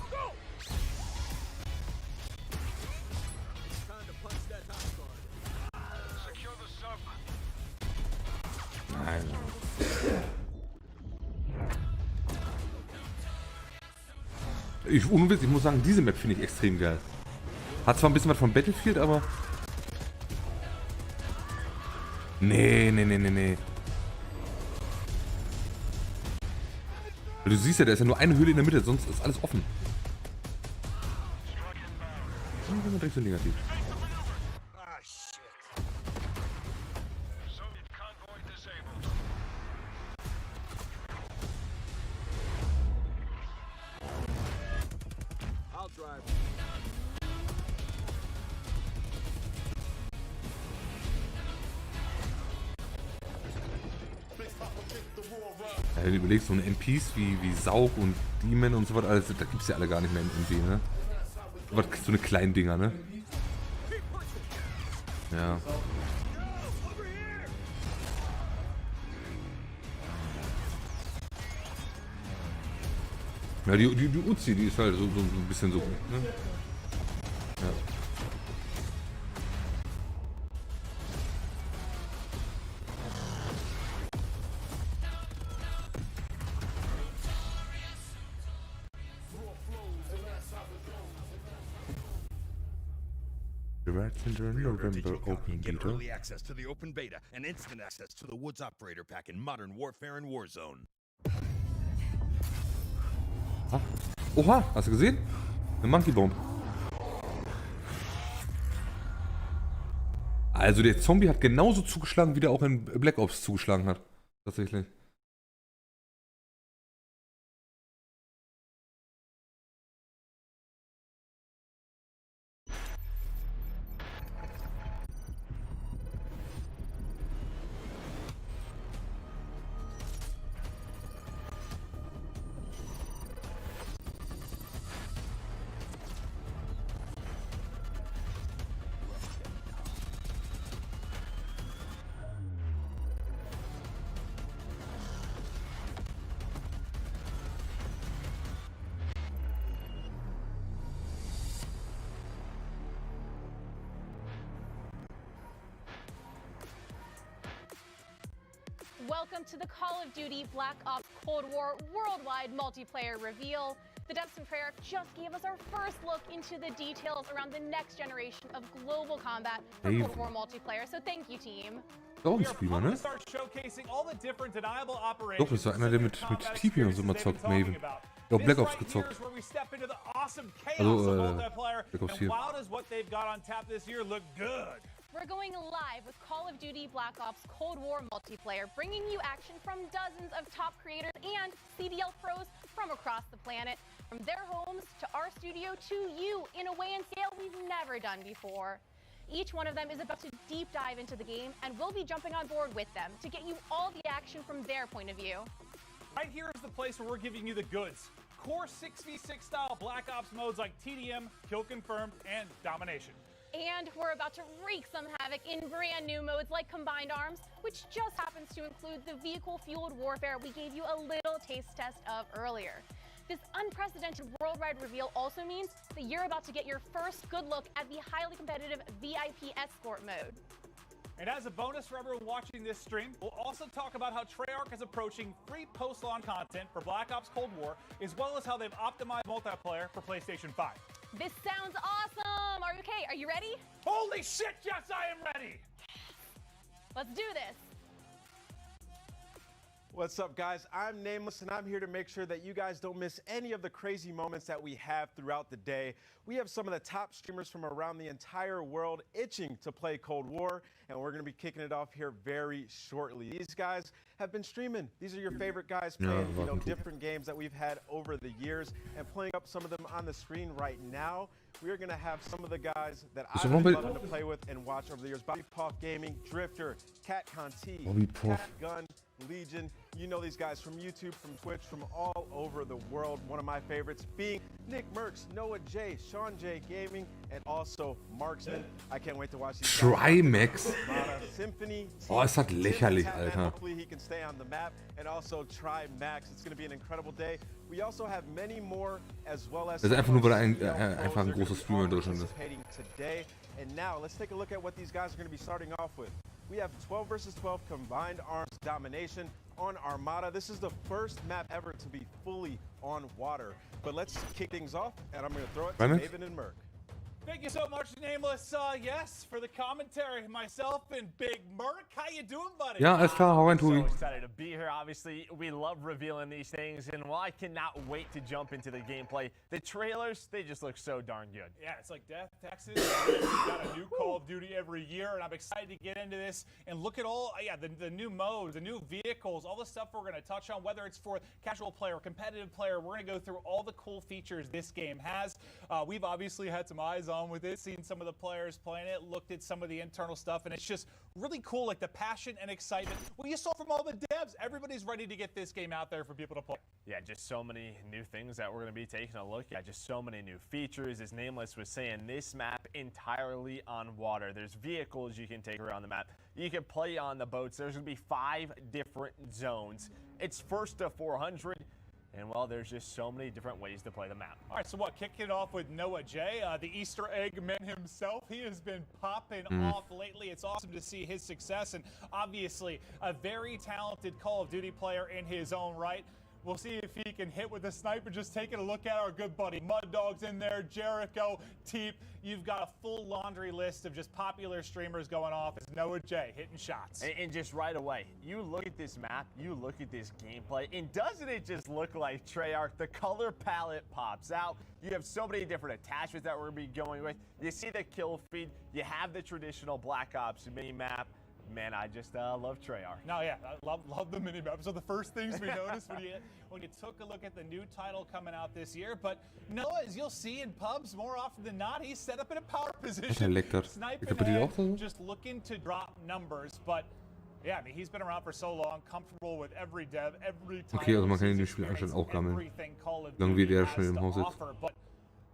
Nein. Ich muss sagen, diese Map finde ich extrem geil. Hat zwar ein bisschen was von Battlefield, aber... Nee. Du siehst ja, da ist ja nur eine Höhle in der Mitte, sonst ist alles offen. Das ist direkt so negativ. Ja, wenn du überlegst, so eine MPs wie Saug und Demon und so was, alles, da gibt's ja alle gar nicht mehr in MD, ne? So eine kleinen Dinger, ne? Ja. Ja, die Uzi, die ist halt so ein bisschen so, ne? Ja. November open get early access to the open beta and instant access to the Woods Operator Pack in Modern Warfare and Warzone. Ah. Oha, hast du gesehen? Eine Monkey Bomb. Also der Zombie hat genauso zugeschlagen, wie der auch in Black Ops zugeschlagen hat. Tatsächlich. Welcome to the Call of Duty Black Ops Cold War worldwide multiplayer reveal. The devs from Treyarch just gave us our first look into the details around the next generation of global combat for Cold War multiplayer, so thank you, team. Doch, ein Streamer, ne? Doch, das war einer, der mit TP und so mal zockt, Maven. Ja, Black Ops gezockt. Also, Black Ops 4. We're going live with Call of Duty Black Ops Cold War multiplayer, bringing you action from dozens of top creators and CDL pros from across the planet, from their homes to our studio to you in a way and scale we've never done before. Each one of them is about to deep dive into the game, and we'll be jumping on board with them to get you all the action from their point of view. Right here is the place where we're giving you the goods. Core 6v6 style Black Ops modes like TDM, Kill Confirmed, and Domination. And we're about to wreak some havoc in brand new modes like Combined Arms, which just happens to include the vehicle-fueled warfare we gave you a little taste test of earlier. This unprecedented worldwide reveal also means that you're about to get your first good look at the highly competitive VIP Escort mode. And as a bonus for everyone watching this stream, we'll also talk about how Treyarch is approaching free post-launch content for Black Ops Cold War, as well as how they've optimized multiplayer for PlayStation 5. This sounds awesome! Okay, are you ready? Holy shit, yes, I am ready! Let's do this. What's up, guys? I'm Nameless, and I'm here to make sure that you guys don't miss any of the crazy moments that we have throughout the day. We have some of the top streamers from around the entire world itching to play Cold War, and we're going to be kicking it off here very shortly. These guys have been streaming. These are your favorite guys playing different games that we've had over the years, and playing up some of them on the screen right now. We are going to have some of the guys that I've been loving to play with and watch over the years. Bobby Puff Gaming, Drifter, Cat Conti, Cat Gun, Legion. You know these guys from YouTube, from Twitch, from all over the world. One of my favorites being Nick Merckx, Noah J, Sean J Gaming, and also Marksman. I can't wait to watch these Trimax. Symphony. Oh, ist das lächerlich, Alter. Hopefully he can stay on the map, and also Trimax. It's going to be an incredible day. We also have many more, as well as. Das ist einfach nur, weil er einfach ein großer Streamer in Deutschland ist. Today, and now let's take a look at what these guys are going to be starting off with. We have 12 versus 12 combined arms domination on Armada. This is the first map ever to be fully on water. But let's kick things off, and I'm going to throw it to Maven and Merc. Thank you so much, Nameless. Yes, for the commentary, myself and Big Merc. How you doing, buddy? Ja, alles klar, hau rein, Tobi. So excited to be here. Obviously, we love revealing these things, and while I cannot wait to jump into the gameplay, the trailers, they just look so darn good. Yeah, it's like Death, Texas. We've got a new Call of Duty every year, and I'm excited to get into this and look at all, the new modes, the new vehicles, all the stuff we're going to touch on, whether it's for casual player, competitive player. We're going to go through all the cool features this game has. We've obviously had some eyes on with it, seen some of the players playing it, looked at some of the internal stuff, and it's just really cool, like the passion and excitement. Well, you saw from all the devs, everybody's ready to get this game out there for people to play. Yeah, just so many new things that we're going to be taking a look at, just so many new features. As Nameless was saying, this map entirely on water. There's vehicles you can take around the map. You can play on the boats. There's going to be 5 different zones. It's first to 400. And, well, there's just so many different ways to play the map. All right, so kicking it off with Noah J, the Easter egg man himself. He has been popping off lately. It's awesome to see his success, and obviously a very talented Call of Duty player in his own right. We'll see if he can hit with a sniper. Just taking a look at our good buddy Mud Dog's in there, Jericho, Teep. You've got a full laundry list of just popular streamers going off as Noah J hitting shots. And just right away, you look at this map, you look at this gameplay, and doesn't it just look like Treyarch? The color palette pops out. You have so many different attachments that we're going to be going with. You see the kill feed. You have the traditional Black Ops mini-map. Man, I just love Treyarch. No, yeah, I love the mini-map. So the first things we noticed when you took a look at the new title coming out this year, but Noah, as you'll see in pubs more often than not, he's set up in a power position, sniping ahead, just looking to drop numbers. But yeah, I mean, he's been around for so long, comfortable with every dev, every title. Okay, also man kann ihn dem Spiel anscheinend auch gammeln. Lang wie der schnell im Haus sitzt. But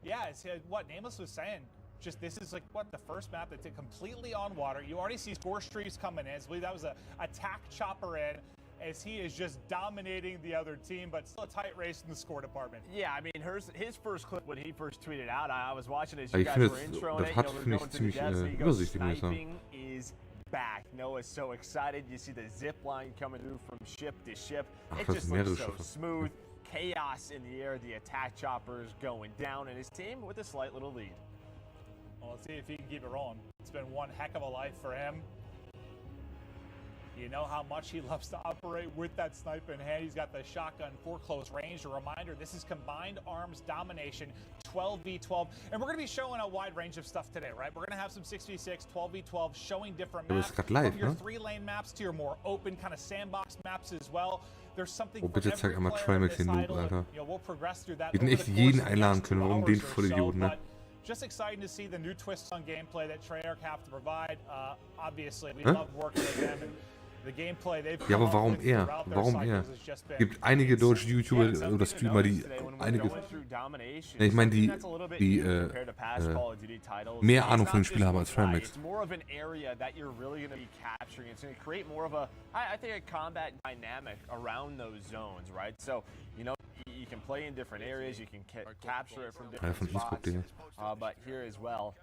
yeah, it's what Nameless was saying. Just this is like the first map that's completely on water. You already see score streaks coming in. I believe that was a attack chopper in, as he is just dominating the other team, but still a tight race in the score department. Yeah, I mean, his first clip when he first tweeted out, I was watching as you guys were introing it. Sniping is back. Noah's so excited. You see the zip line coming through from ship to ship. It just looks so smooth. Chaos in the air. The attack chopper is going down, and his team with a slight little lead. Well, let's see if he can keep it rolling. It's been one heck of a life for him. You know how much he loves to operate with that sniper in hand. He's got the shotgun for close range. A reminder, this is combined arms domination, 12v12. And we're going to be showing a wide range of stuff today, right? We're going to have some 6v6, 12v12, showing different maps. From your 3-lane maps to your more open kind of sandbox maps as well. There's something for bitte zeig einmal Trimax den Noob, Alter. We'll progress through that. Wir hätten echt jeden einladen können. Warum den Vollidioten, ne? Just exciting to see the new twists on gameplay that Treyarch have to provide. Obviously, we love working with them. And the gameplay they've ja, aber warum er? Warum er? Gibt einige deutsche YouTuber oder Streamer, die einige... Ja, ich meine, die mehr Ahnung von den Spielen haben als Trimax. I think a combat dynamic around those zones, right? So, you know, you can play in different areas, you can capture it from different spots. But here as well,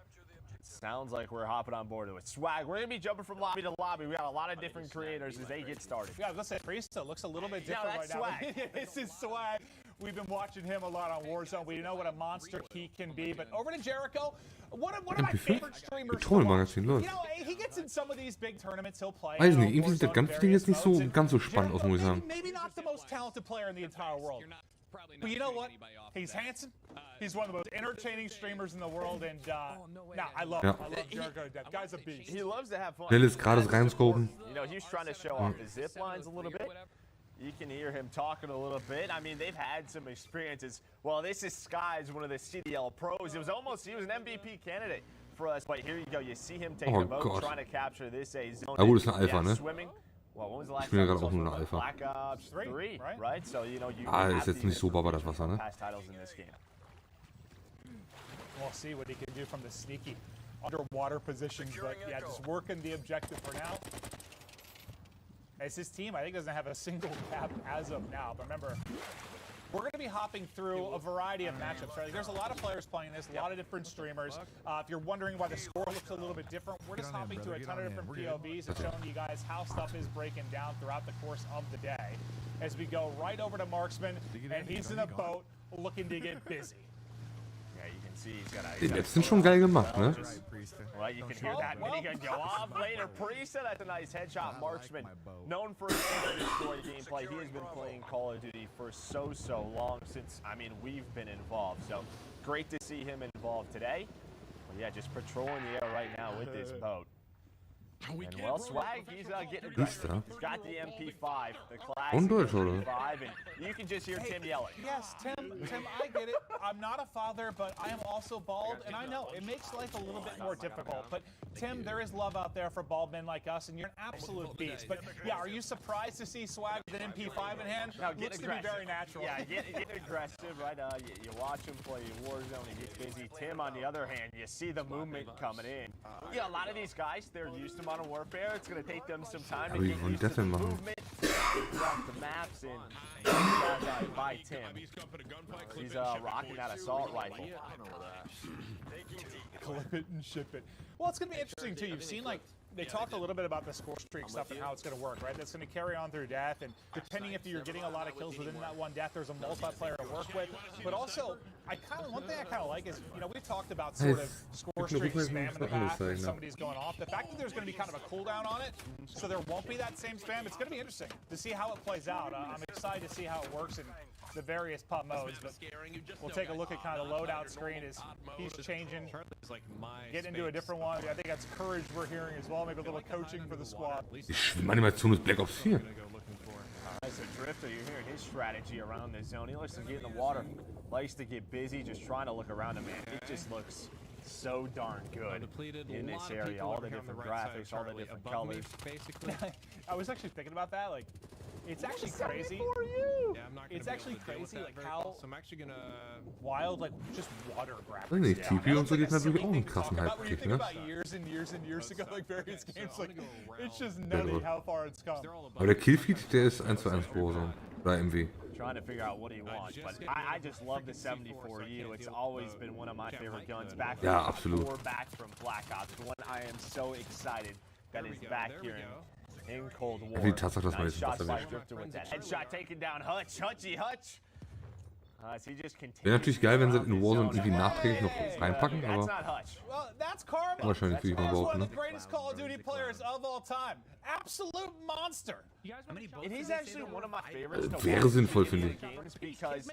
it sounds like we're hopping on board with swag. We're gonna be jumping from lobby to lobby. We got a lot of different creators as they get started. Yeah, I was gonna say Priest looks a little bit different right now. This is swag. We've been watching him a lot on Warzone. We know what a monster he can be. But over to Jericho, one of my favorite streamers. Trollmagazin, You läuft. know, he gets in some of these big tournaments. He'll play. Weiß nicht, irgendwie sieht das ganze Ding jetzt nicht so ganz so spannend aus, muss ich sagen. Maybe not the most talented player in the entire world. But you know what? He's handsome. He's one of the most entertaining streamers in the world, and nah, I love Jericho to death. Guy's a beast. He loves to have fun. Schnelles, gerades Reinscopen. You know, he's trying to show off the zip lines a little bit. You can hear him talking a little bit. I mean, they've had some experiences. Well, this is Sky's one of the CDL pros. He was an MVP candidate for us, but here you go. You see him taking a boat, trying to capture this A zone. Gut, ist eine Alpha, ne? Swimming. Well, when was the last Ich bin ja gerade auch nur eine Alpha. Black Ops 3, right? So, you know, you Ist jetzt nicht so baba das Wasser, ne? past titles in this game. We'll see what he can do from the sneaky underwater positions, but yeah, just working the objective for now. As his team, I think, doesn't have a single cap as of now. But remember, we're going to be hopping through a variety of matchups, right? Like, there's a lot of players playing this, a lot of different streamers. If you're wondering why the score looks a little bit different, we're just hopping through a ton of different POVs and showing you guys how stuff is breaking down throughout the course of the day. As we go right over to Marksman, and he's in a boat looking to get busy. Yeah, you can see he's got Die letzten schon geil gemacht, ne? Right, you can hear that minigun go off later. Priesta, that's a nice headshot. Marksman, known for his story gameplay. He has been playing Call of Duty for so long since, I mean, we've been involved. So great to see him involved today. Well, yeah, just patrolling the air right now with this boat. And well, Swag, he's getting aggressive. He's got the MP5, the classic MP5, and you can just hear Tim yelling. Yes, Tim, I get it. I'm not a father, but I am also bald, and I know it makes life a little bit more difficult. But Tim, there is love out there for bald men like us, and you're an absolute beast. But yeah, are you surprised to see Swag with an MP5 in hand? Now, get Looks aggressive. to be very natural. Yeah, get aggressive, right? You watch him play Warzone, he gets busy. Tim, on the other hand, you see the movement coming in. Yeah, a lot of these guys, they're used to Modern Warfare. It's going to take them some time to get used to the movement throughout the maps, and by Tim. He's rocking that assault rifle. Clip it and ship it. Well, it's going to be interesting, too. You've seen, like, they talked a little bit about the score streak stuff and how it's going to work, right? That's going to carry on through death, and depending if you're getting a lot of kills within that one death, there's a multiplayer to work with. But also, one thing I kind of like is, you know, we've talked about sort of score streak spam in the past when somebody's going off. The fact that there's going to be kind of a cooldown on it, so there won't be that same spam, it's going to be interesting to see how it plays out. I'm excited to see how it works in the various pub modes, but we'll take a look at kind of the loadout screen as he's changing, getting into a different one. I think that's courage we're hearing as well, maybe a little coaching for the squad. Die Schwimmanimation ist Black Ops 4. As a drifter, you're hearing his strategy around the zone. He likes to get in the water, likes to get busy, just trying to look around him, man. It just looks so darn good in this area. All the different graphics, all the different colors. I was actually thinking about that, like, it's actually crazy. It's actually crazy, like how wild, like just water graphics. Weiß nicht, TP und so, die hat natürlich auch einen krassen Hype gekriegt, ne? About years and years ago, like various games, like it's just nutty how far it's come. Aber der Killfeed, der ist 1:1 Warzone. Oder MW. Trying to figure out what he wants, but I just love the 74U. It's always been one of my favorite guns back from Black Ops. One I am so excited that is back here in Cold War. Die Tatsache, dass man Nice jetzt shots was by erwischt. Drifter with that headshot taking down Hutch. He just continues. Wäre natürlich geil, wenn sie in Warzone irgendwie nachträglich noch reinpacken, That's aber not Hutch. Well, that's Karma. wahrscheinlich will ich mal He's one behaupten, of ne? the greatest Call of Duty players of all time. Absolute monster. And he's actually one of my favorites to Wäre watch sinnvoll, in finde the ich. games because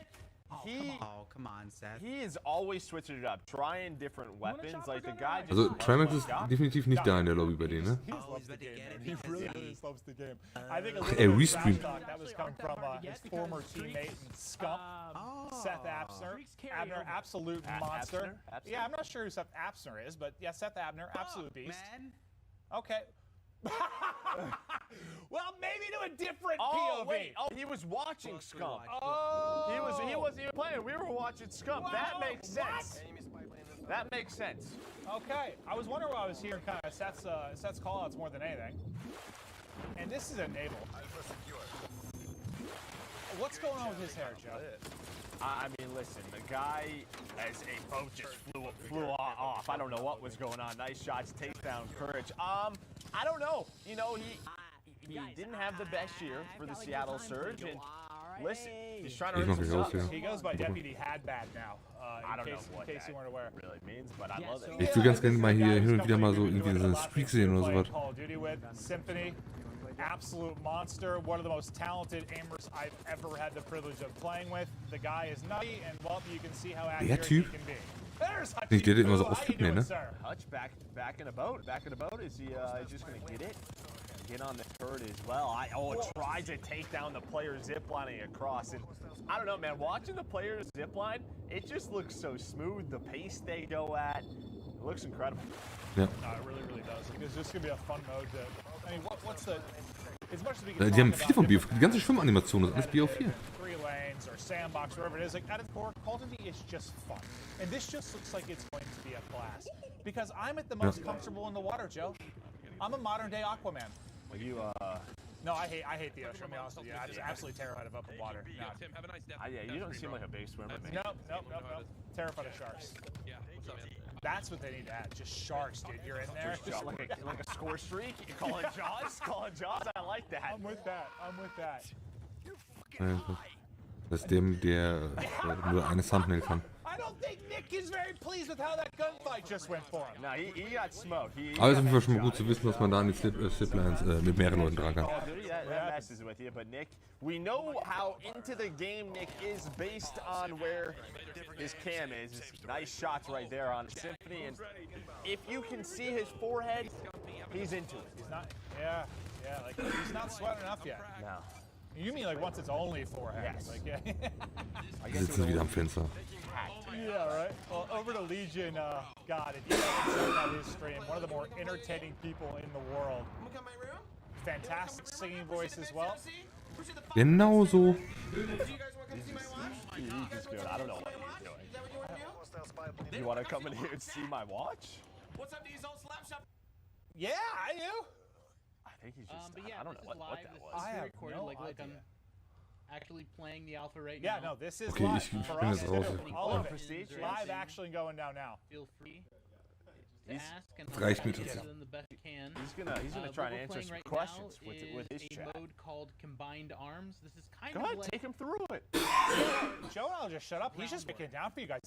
he is always switching it up, trying different weapons. Like the guy just Also Trimax ist definitiv nicht da in der Lobby bei denen, ne? He just loves the game. He really loves the game. I think a Ach, little er bit of restreamt. trash talk that was coming from his former teammate and scump, Seth Abner. Abner, absolute monster. Yeah, I'm not sure who Seth Abner is, but yeah, Seth Abner, absolute beast. Okay. Well, maybe to a different POV. Wait. Oh, he was watching Scump. Oh. He wasn't even playing. We were watching Scump. That makes sense. That makes sense. Okay. I was wondering why I was hearing kind of Seth's callouts more than anything. And this is a naval. What's going on with his hair, Joe? I mean, listen, the guy, as a boat just flew off. I don't know what was going on. Nice shots, takedown, courage. I don't know. You know, he didn't have the best year for the Seattle Surge, and Listen, he's trying to Ich earn mach mich some raus, subs. ja. He goes by Deputy Hadbad now. I don't know what in case you weren't aware. that really means, but I love it. Ich will ganz gerne mal hier hin und wieder mal so irgendwie so einen Streak sehen oder sowas. Call of Duty with Symphony, absolute monster, one of the most talented aimers I've ever had the privilege of playing with. The guy is nutty, and well, you can see how accurate he can be. There's Hutch. Nicht der, der immer so How you aufgibt, doing, ne? sir? Hutch back in a boat. Back in a boat. Is he just gonna get it? Get on the turret as well. It tries to take down the player ziplining across, and I don't know, man. Watching the players zipline, it just looks so smooth. The pace they go at, it looks incredible. Ja. No, it really, really does. It's just gonna be a fun mode to. I mean, what's the? As much as we can Die haben talk viele von about BO4. Die ganze Schwimmanimation, das ist alles BO4. 3 lanes or sandbox, wherever it is, like at its core, Call of Duty is just fun, and this just looks like it's going to be a blast. Because I'm at the most comfortable in the water, Joe. I'm a modern day Aquaman. Well, you No, I hate the ocean. I'll be honest with you. I'm just absolutely terrified of open water. No. Tim, have a nice day. Yeah, you don't seem like a big swimmer, man. Nope. Terrified of sharks. Yeah, what's up, man? That's what they need to add. Just sharks, dude. You're in there. Like a score streak. You call it Jaws? Call it Jaws? I like that. I'm with that. Das ist dem, der nur eine Thumbnail kann. I don't think Nick is very pleased with how that gunfight just went for him. No, he got smoked. Aber es ist auf jeden Fall schon mal gut zu wissen, dass man da an die Ziplines mit mehreren Leuten dran kann. That messes with you, but Nick, we know how into the game Nick is based on where his cam is. Nice shots right there on Symphony, and if you can see his forehead, he's into it. He's not. Yeah. Like he's not sweating enough yet. No. You mean like once it's only forehead? Yes. Like, yeah. Die sitzen wieder am Fenster. Yeah, right. Well, over to Legion, God, if you haven't checked out his stream, one of the more entertaining people in the world. Fantastic singing voice as well. Genau so. He's just good. I don't know what he's doing. You want to come in here and see my watch? What's up, these old slap shop? Yeah, I do. I think he's just. But yeah, I don't know what that was. I have recorded, no like, look, idea. I'm actually playing the alpha right Yeah, now. no, this is Okay, live ich for bin us. jetzt raus. All of it. Prestige, Live action going down now. Feel free to ask and reicht mir I'll das. answer them the best you can. He's gonna try What and we're answer playing some right questions now with his is chat. a mode called Combined Arms. This is kind Go of ahead, like take him through it. Joe and I'll just shut up. He's just breaking it down for you guys.